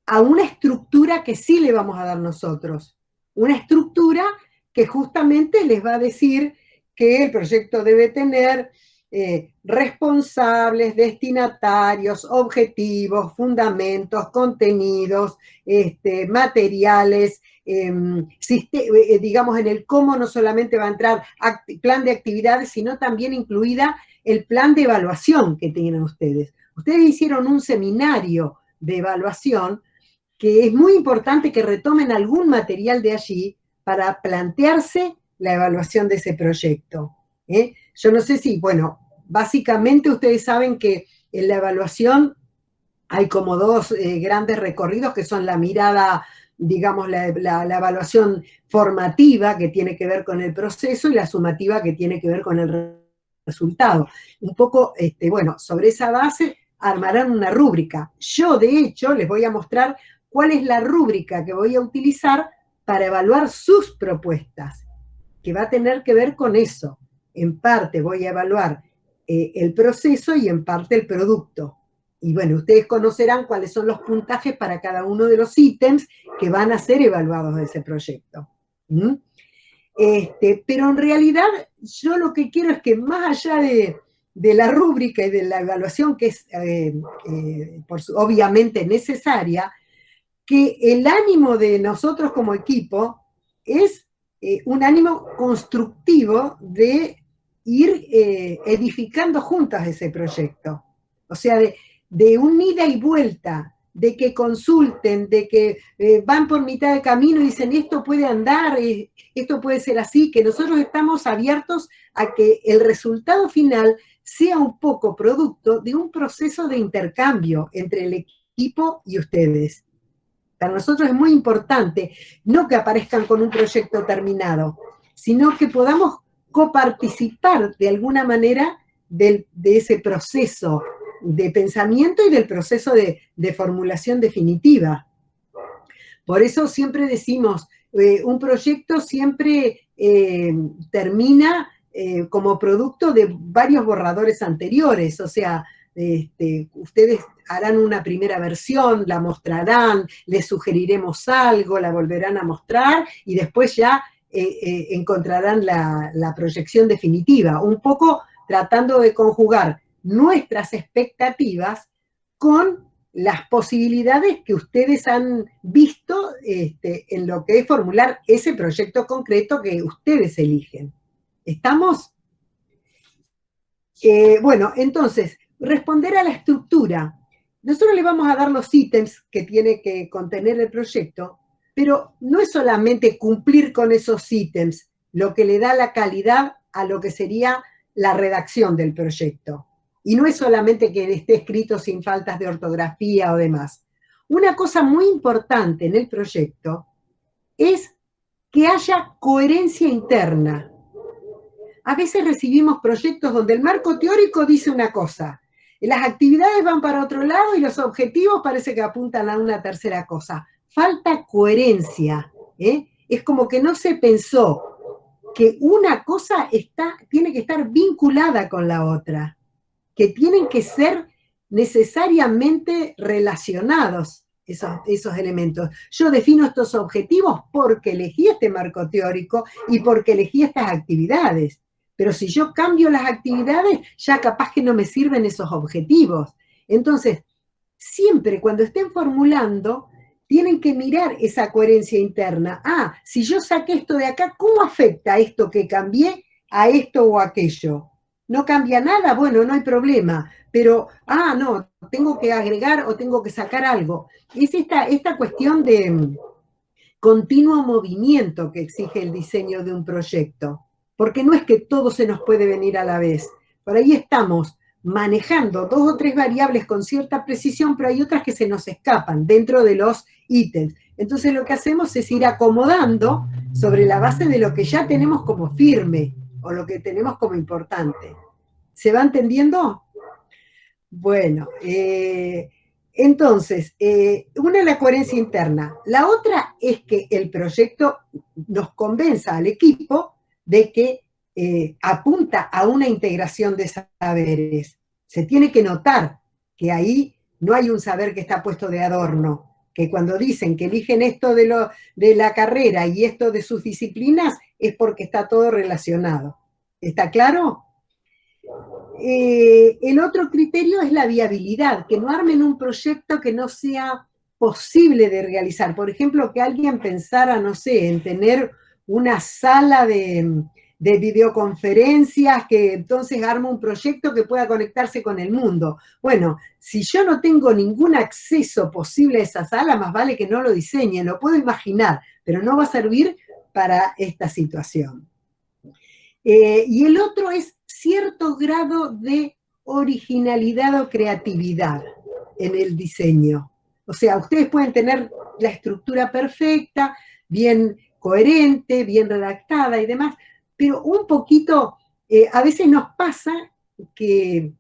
a una estructura que sí le vamos a dar nosotros. Una estructura que justamente les va a decir que el proyecto debe tener responsables, destinatarios, objetivos, fundamentos, contenidos, materiales, digamos en el cómo no solamente va a entrar plan de actividades, sino también incluida el plan de evaluación que tienen ustedes. Ustedes hicieron un seminario de evaluación que es muy importante que retomen algún material de allí para plantearse la evaluación de ese proyecto. Yo no sé si, bueno, básicamente ustedes saben que en la evaluación hay como dos grandes recorridos que son la mirada, digamos, la evaluación formativa que tiene que ver con el proceso y la sumativa que tiene que ver con el resultado. Un poco, bueno, sobre esa base armarán una rúbrica. Yo, de hecho, les voy a mostrar cuál es la rúbrica que voy a utilizar para evaluar sus propuestas, que va a tener que ver con eso. En parte voy a evaluar el proceso y en parte el producto. Y bueno, ustedes conocerán cuáles son los puntajes para cada uno de los ítems que van a ser evaluados de ese proyecto. Pero en realidad yo lo que quiero es que más allá de la rúbrica y de la evaluación, que es obviamente necesaria, que el ánimo de nosotros como equipo es un ánimo constructivo de ir edificando juntas ese proyecto. O sea, de un ida y vuelta, de que consulten, de que van por mitad de camino y dicen esto puede andar, esto puede ser así, que nosotros estamos abiertos a que el resultado final sea un poco producto de un proceso de intercambio entre el equipo y ustedes. Para nosotros es muy importante, no que aparezcan con un proyecto terminado, sino que podamos coparticipar de alguna manera de ese proceso de pensamiento y del proceso de formulación definitiva. Por eso siempre decimos, un proyecto siempre termina como producto de varios borradores anteriores, o sea, ustedes harán una primera versión, la mostrarán, les sugeriremos algo, la volverán a mostrar y después ya encontrarán la proyección definitiva, un poco tratando de conjugar nuestras expectativas con las posibilidades que ustedes han visto en lo que es formular ese proyecto concreto que ustedes eligen. ¿Estamos? Bueno, entonces, responder a la estructura. Nosotros le vamos a dar los ítems que tiene que contener el proyecto, pero no es solamente cumplir con esos ítems lo que le da la calidad a lo que sería la redacción del proyecto. Y no es solamente que esté escrito sin faltas de ortografía o demás. Una cosa muy importante en el proyecto es que haya coherencia interna. A veces recibimos proyectos donde el marco teórico dice una cosa, las actividades van para otro lado y los objetivos parece que apuntan a una tercera cosa. Falta coherencia, ¿eh? Es como que no se pensó que una cosa tiene que estar vinculada con la otra, que tienen que ser necesariamente relacionados esos elementos. Yo defino estos objetivos porque elegí este marco teórico y porque elegí estas actividades. Pero si yo cambio las actividades, ya capaz que no me sirven esos objetivos. Entonces, siempre cuando estén formulando, tienen que mirar esa coherencia interna. Ah, si yo saqué esto de acá, ¿cómo afecta esto que cambié a esto o aquello? ¿No cambia nada? Bueno, no hay problema. Pero, no, tengo que agregar o tengo que sacar algo. Es esta cuestión de continuo movimiento que exige el diseño de un proyecto. Porque no es que todo se nos puede venir a la vez. Por ahí estamos manejando 2 o 3 variables con cierta precisión, pero hay otras que se nos escapan dentro de los ítems. Entonces lo que hacemos es ir acomodando sobre la base de lo que ya tenemos como firme o lo que tenemos como importante. ¿Se va entendiendo? Bueno, entonces, una es la coherencia interna. La otra es que el proyecto nos convenza al equipo de que apunta a una integración de saberes. Se tiene que notar que ahí no hay un saber que está puesto de adorno, que cuando dicen que eligen esto de la carrera y esto de sus disciplinas, es porque está todo relacionado. ¿Está claro? El otro criterio es la viabilidad, que no armen un proyecto que no sea posible de realizar. Por ejemplo, que alguien pensara, no sé, en tener una sala de videoconferencias, que entonces arma un proyecto que pueda conectarse con el mundo. Bueno, si yo no tengo ningún acceso posible a esa sala, más vale que no lo diseñe, lo puedo imaginar, pero no va a servir para esta situación. Y el otro es cierto grado de originalidad o creatividad en el diseño. O sea, ustedes pueden tener la estructura perfecta, bien coherente, bien redactada y demás, pero un poquito, a veces nos pasa que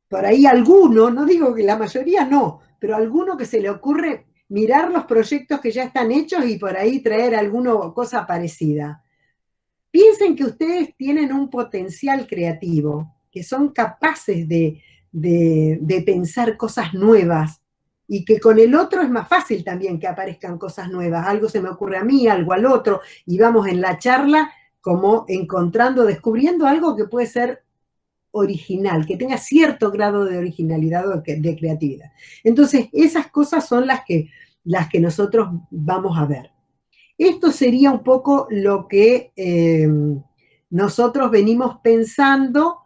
por ahí alguno, no digo que la mayoría no, pero alguno que se le ocurre mirar los proyectos que ya están hechos y por ahí traer alguna cosa parecida. Piensen que ustedes tienen un potencial creativo, que son capaces de pensar cosas nuevas, y que con el otro es más fácil también que aparezcan cosas nuevas. Algo se me ocurre a mí, algo al otro, y vamos en la charla como encontrando, descubriendo algo que puede ser original, que tenga cierto grado de originalidad o de creatividad. Entonces, esas cosas son las que nosotros vamos a ver. Esto sería un poco lo que nosotros venimos pensando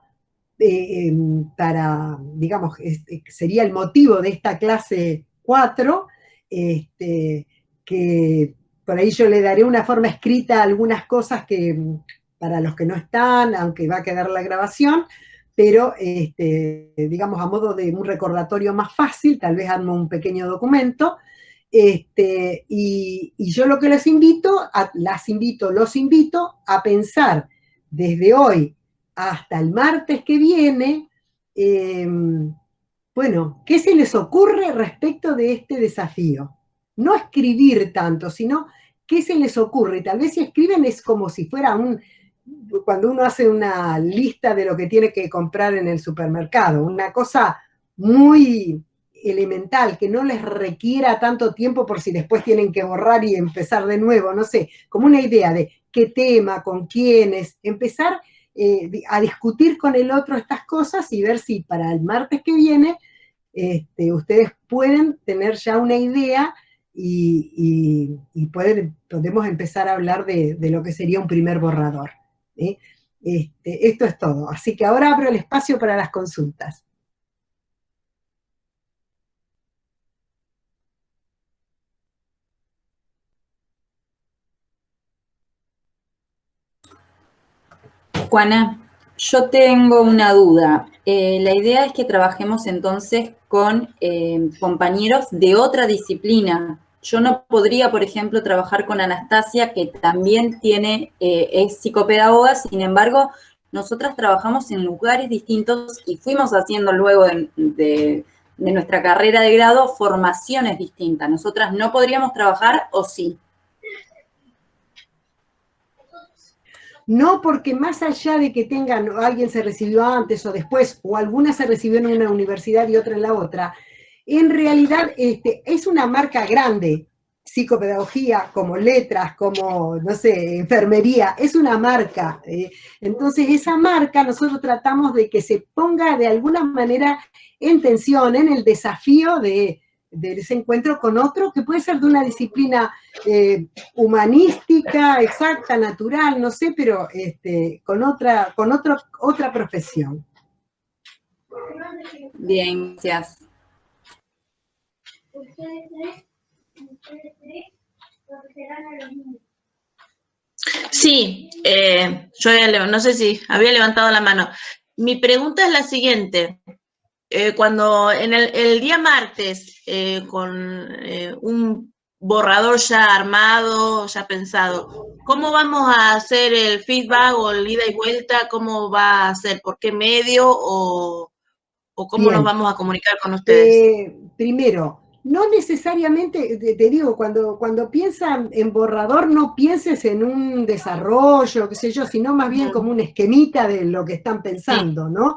para, digamos, sería el motivo de esta clase 4, que por ahí yo le daré una forma escrita a algunas cosas que, para los que no están, aunque va a quedar la grabación, pero, digamos, a modo de un recordatorio más fácil, tal vez armo un pequeño documento, y yo lo que los invito a pensar desde hoy hasta el martes que viene, bueno, ¿qué se les ocurre respecto de este desafío? No escribir tanto, sino qué se les ocurre. Tal vez si escriben es como si fuera cuando uno hace una lista de lo que tiene que comprar en el supermercado, una cosa muy elemental, que no les requiera tanto tiempo por si después tienen que borrar y empezar de nuevo, no sé, como una idea de qué tema, con quiénes, empezar a discutir con el otro estas cosas y ver si para el martes que viene ustedes pueden tener ya una idea y podemos empezar a hablar de lo que sería un primer borrador. Esto es todo. Así que ahora abro el espacio para las consultas. Juana, yo tengo una duda. La idea es que trabajemos entonces con compañeros de otra disciplina. Yo no podría, por ejemplo, trabajar con Anastasia, que también es psicopedagoga, sin embargo, nosotras trabajamos en lugares distintos y fuimos haciendo luego de nuestra carrera de grado formaciones distintas. ¿Nosotras no podríamos trabajar o sí? No, porque más allá de que alguien se recibió antes o después, o alguna se recibió en una universidad y otra en la otra, en realidad es una marca grande, psicopedagogía, como letras, como, no sé, enfermería, es una marca. Entonces, esa marca nosotros tratamos de que se ponga de alguna manera en tensión, en el desafío de ese encuentro con otro, que puede ser de una disciplina humanística, exacta, natural, no sé, pero con otra profesión. Bien, gracias. Sí, yo no sé si había levantado la mano. Mi pregunta es la siguiente. Cuando en el día martes, con un borrador ya armado, ya pensado, ¿cómo vamos a hacer el feedback o el ida y vuelta? ¿Cómo va a ser? ¿Por qué medio? ¿O cómo nos vamos a comunicar con ustedes? Primero, no necesariamente, te digo, cuando piensan en borrador, no pienses en un desarrollo, qué sé yo, sino más bien como un esquemita de lo que están pensando, ¿no?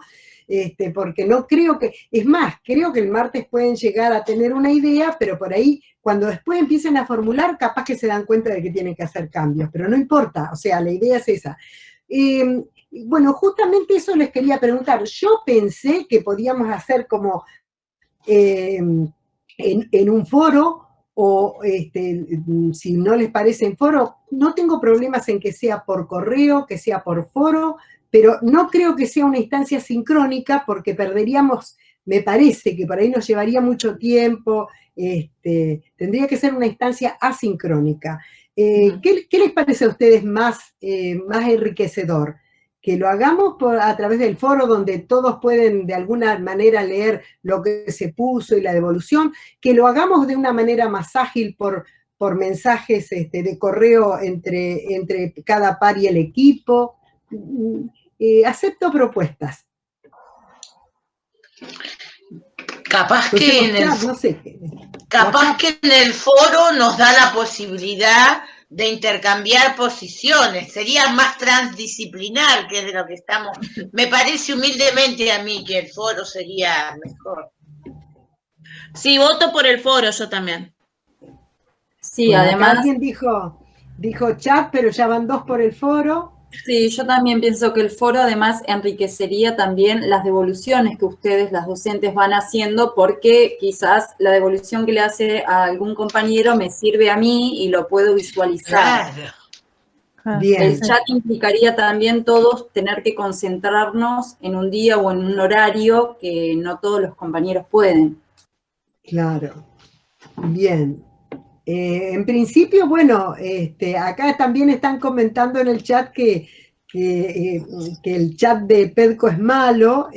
Porque no creo es más, creo que el martes pueden llegar a tener una idea, pero por ahí, cuando después empiecen a formular, capaz que se dan cuenta de que tienen que hacer cambios, pero no importa, o sea, la idea es esa. Bueno, justamente eso les quería preguntar. Yo pensé que podíamos hacer como en un foro, o si no les parece en foro, no tengo problemas en que sea por correo, que sea por foro, pero no creo que sea una instancia sincrónica porque perderíamos, me parece que por ahí nos llevaría mucho tiempo, tendría que ser una instancia asincrónica. ¿Qué les parece a ustedes más enriquecedor? Que lo hagamos a través del foro donde todos pueden de alguna manera leer lo que se puso y la devolución, que lo hagamos de una manera más ágil por mensajes de correo entre cada par y el equipo. Acepto propuestas. Capaz Entonces, que en el foro nos da la posibilidad de intercambiar posiciones, sería más transdisciplinar, que es de lo que estamos. Me parece humildemente a mí que el foro sería mejor. Sí, voto por el foro, yo también. Sí, bueno, además... Alguien dijo chat, pero ya van 2 por el foro. Sí, yo también pienso que el foro además enriquecería también las devoluciones que ustedes, las docentes, van haciendo, porque quizás la devolución que le hace a algún compañero me sirve a mí y lo puedo visualizar. Claro. Bien. El chat implicaría también todos tener que concentrarnos en un día o en un horario que no todos los compañeros pueden. Claro. Bien. En principio, bueno, acá también están comentando en el chat que el chat de Pedco es malo,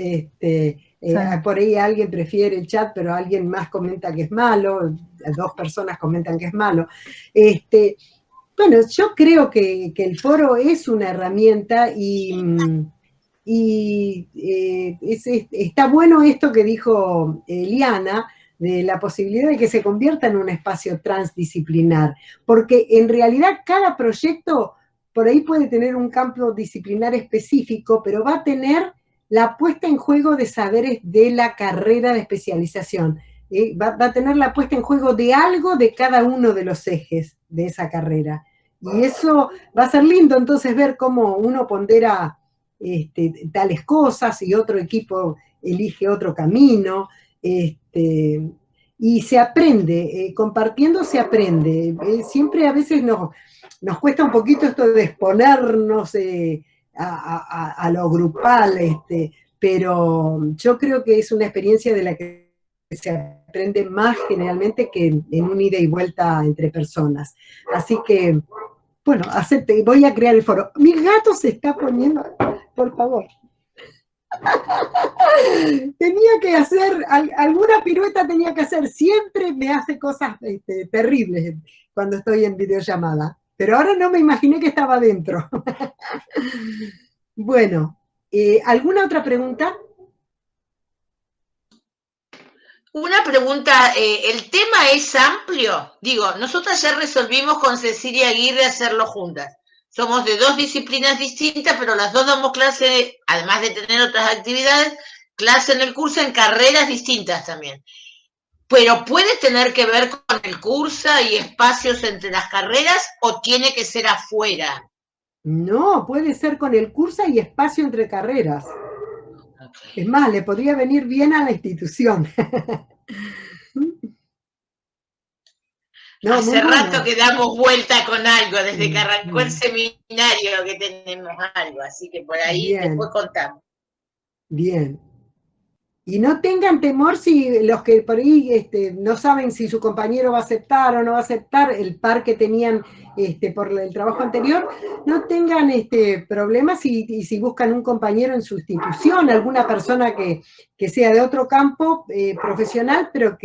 por ahí alguien prefiere el chat, pero alguien más comenta que es malo, 2 personas comentan que es malo. Bueno, yo creo que el foro es una herramienta está bueno esto que dijo Liana, de la posibilidad de que se convierta en un espacio transdisciplinar, porque en realidad cada proyecto por ahí puede tener un campo disciplinar específico, pero va a tener la puesta en juego de saberes de la carrera de especialización. Va a tener la puesta en juego de algo de cada uno de los ejes de esa carrera. Y eso va a ser lindo entonces ver cómo uno pondera tales cosas y otro equipo elige otro camino, y se aprende, compartiendo se aprende. Siempre a veces nos cuesta un poquito esto de exponernos a lo grupal, pero yo creo que es una experiencia de la que se aprende más generalmente que en un ida y vuelta entre personas. Así que, bueno, voy a crear el foro. Mi gato se está poniendo, por favor. Tenía que hacer, alguna pirueta tenía que hacer, siempre me hace cosas terribles cuando estoy en videollamada, pero ahora no me imaginé que estaba adentro. Bueno, ¿alguna otra pregunta? Una pregunta, ¿el tema es amplio? Digo, nosotras ya resolvimos con Cecilia Aguirre hacerlo juntas. Somos de 2 disciplinas distintas, pero las dos damos clase, además de tener otras actividades, clase en el curso en carreras distintas también. Pero ¿puede tener que ver con el curso y espacios entre las carreras o tiene que ser afuera? No, puede ser con el curso y espacio entre carreras. Okay. Es más, le podría venir bien a la institución. No, hace rato que damos vuelta con algo, desde que arrancó el seminario que tenemos algo, así que por ahí bien. Después contamos. Bien. Y no tengan temor si los que por ahí no saben si su compañero va a aceptar o no va a aceptar el par que tenían por el trabajo anterior, no tengan problemas si buscan un compañero en su institución, alguna persona que sea de otro campo profesional, pero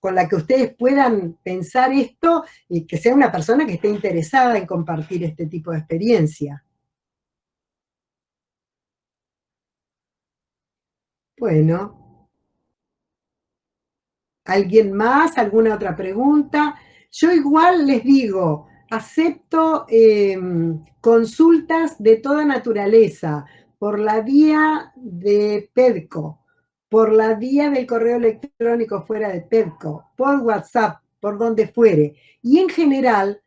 con la que ustedes puedan pensar esto y que sea una persona que esté interesada en compartir este tipo de experiencia. Bueno. ¿Alguien más? ¿Alguna otra pregunta? Yo igual les digo, acepto consultas de toda naturaleza, por la vía de PEDCO, por la vía del correo electrónico fuera de PEDCO, por WhatsApp, por donde fuere. Y en general,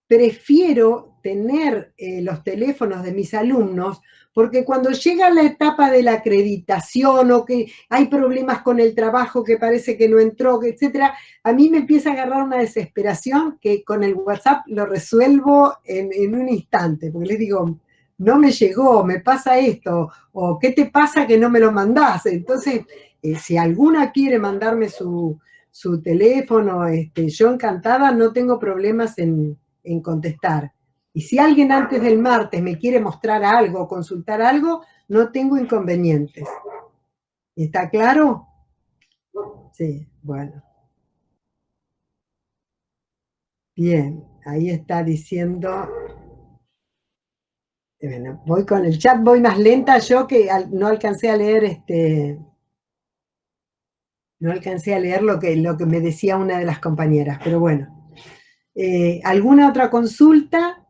prefiero tener los teléfonos de mis alumnos, porque cuando llega la etapa de la acreditación o que hay problemas con el trabajo que parece que no entró, etcétera, a mí me empieza a agarrar una desesperación que con el WhatsApp lo resuelvo en un instante, porque les digo, no me llegó, me pasa esto, o ¿qué te pasa que no me lo mandás? Entonces, si alguna quiere mandarme su teléfono, yo encantada, no tengo problemas en contestar. Y si alguien antes del martes me quiere mostrar algo o consultar algo, no tengo inconvenientes. ¿Está claro? Sí, bueno. Bien, ahí está diciendo... Bueno, voy con el chat, voy más lenta yo que no alcancé a leer no alcancé a leer lo que me decía una de las compañeras, pero bueno. ¿Alguna otra consulta?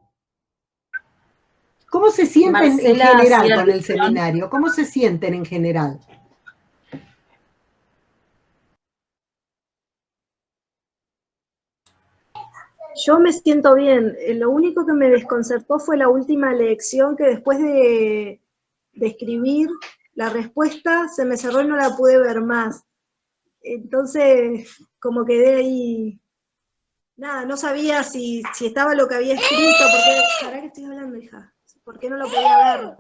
¿Cómo se sienten Marcela, en general con el seminario? ¿Cómo se sienten en general? Yo me siento bien. Lo único que me desconcertó fue la última lección, que después de escribir la respuesta se me cerró y no la pude ver más. Entonces, como quedé ahí... Nada, no sabía si estaba lo que había escrito, porque... ¿Para qué estoy hablando, hija? ¿Por qué no lo podía ver?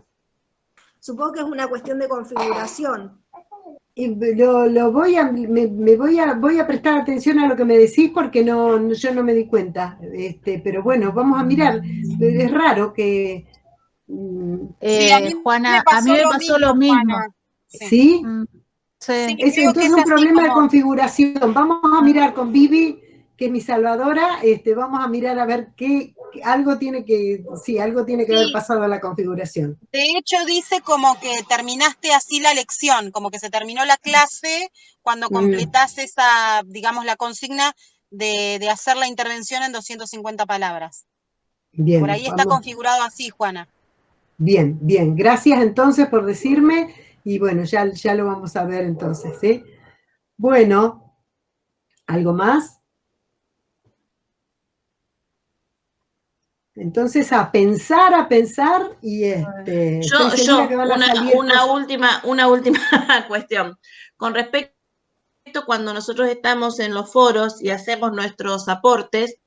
Supongo que es una cuestión de configuración. Y voy a prestar atención a lo que me decís porque yo no me di cuenta. Pero bueno, vamos a mirar. Es raro que... Sí, Juana, a mí me pasó lo mismo. ¿Sí? Sí. Entonces es un problema de configuración. Vamos a mirar con Vivi, que es mi salvadora, vamos a mirar a ver qué algo tiene que haber pasado a la configuración. De hecho, dice como que terminaste así la lección, como que se terminó la clase cuando completás esa, digamos, la consigna de hacer la intervención en 250 palabras. Bien, por ahí está configurado así, Juana. Bien, bien. Gracias entonces por decirme, y bueno, ya lo vamos a ver entonces, ¿sí? Bueno, ¿algo más? Entonces a pensar y una última cuestión. Con respecto cuando nosotros estamos en los foros y hacemos nuestros aportes,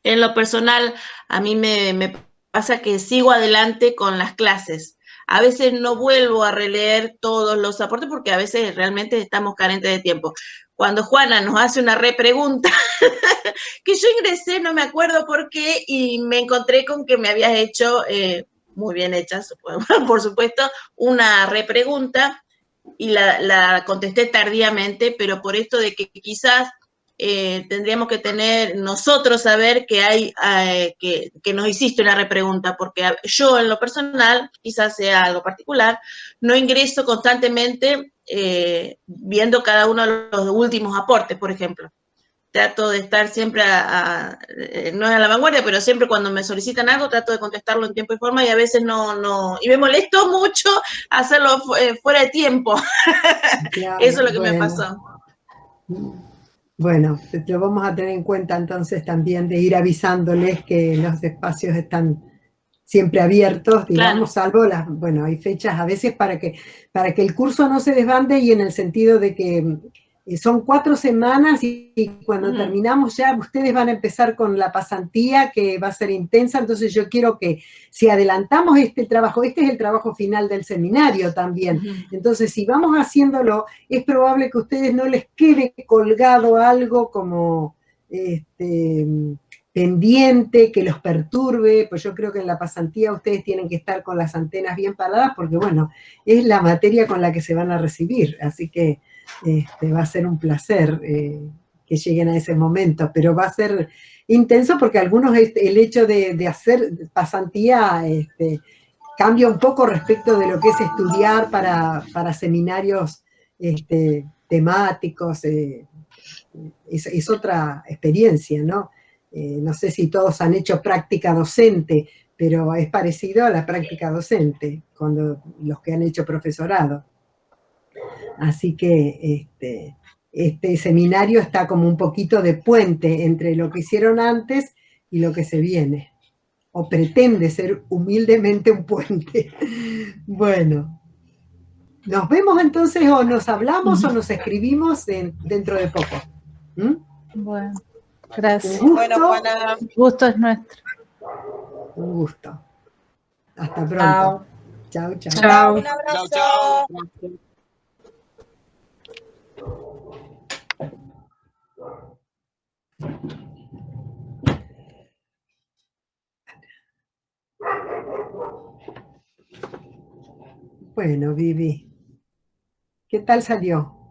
en lo personal a mí me pasa que sigo adelante con las clases. A veces no vuelvo a releer todos los aportes porque a veces realmente estamos carentes de tiempo. Cuando Juana nos hace una repregunta, que yo ingresé, no me acuerdo por qué, y me encontré con que me habías hecho, muy bien hecha, por supuesto, una repregunta, y la contesté tardíamente, pero por esto de que quizás tendríamos que tener nosotros saber que hay que nos hiciste una repregunta, porque yo en lo personal, quizás sea algo particular, no ingreso constantemente viendo cada uno de los últimos aportes, por ejemplo. Trato de estar siempre no es a la vanguardia, pero siempre cuando me solicitan algo trato de contestarlo en tiempo y forma, y a veces no, y me molesto mucho hacerlo fuera de tiempo. Claro, eso es lo que me pasó. Bueno, lo vamos a tener en cuenta entonces también de ir avisándoles que los espacios están siempre abiertos, digamos, salvo hay fechas a veces para que el curso no se desbande, y en el sentido de que son 4 semanas y cuando terminamos ya ustedes van a empezar con la pasantía, que va a ser intensa. Entonces yo quiero que si adelantamos este trabajo, este es el trabajo final del seminario también, entonces si vamos haciéndolo, es probable que a ustedes no les quede colgado algo como pendiente, que los perturbe. Pues yo creo que en la pasantía ustedes tienen que estar con las antenas bien paradas, porque bueno, es la materia con la que se van a recibir, así que va a ser un placer que lleguen a ese momento, pero va a ser intenso porque algunos el hecho de hacer pasantía cambia un poco respecto de lo que es estudiar para seminarios temáticos, es otra experiencia, ¿no? No sé si todos han hecho práctica docente, pero es parecido a la práctica docente, cuando los que han hecho profesorado. Así que este seminario está como un poquito de puente entre lo que hicieron antes y lo que se viene, o pretende ser humildemente un puente. Bueno, nos vemos entonces, o nos hablamos o nos escribimos dentro de poco. Bueno, gracias. Un gusto. Bueno, Juana. El gusto es nuestro. Un gusto. Hasta pronto. Chao, chao. Chao. Un abrazo. Chao. Bueno, Vivi, ¿qué tal salió?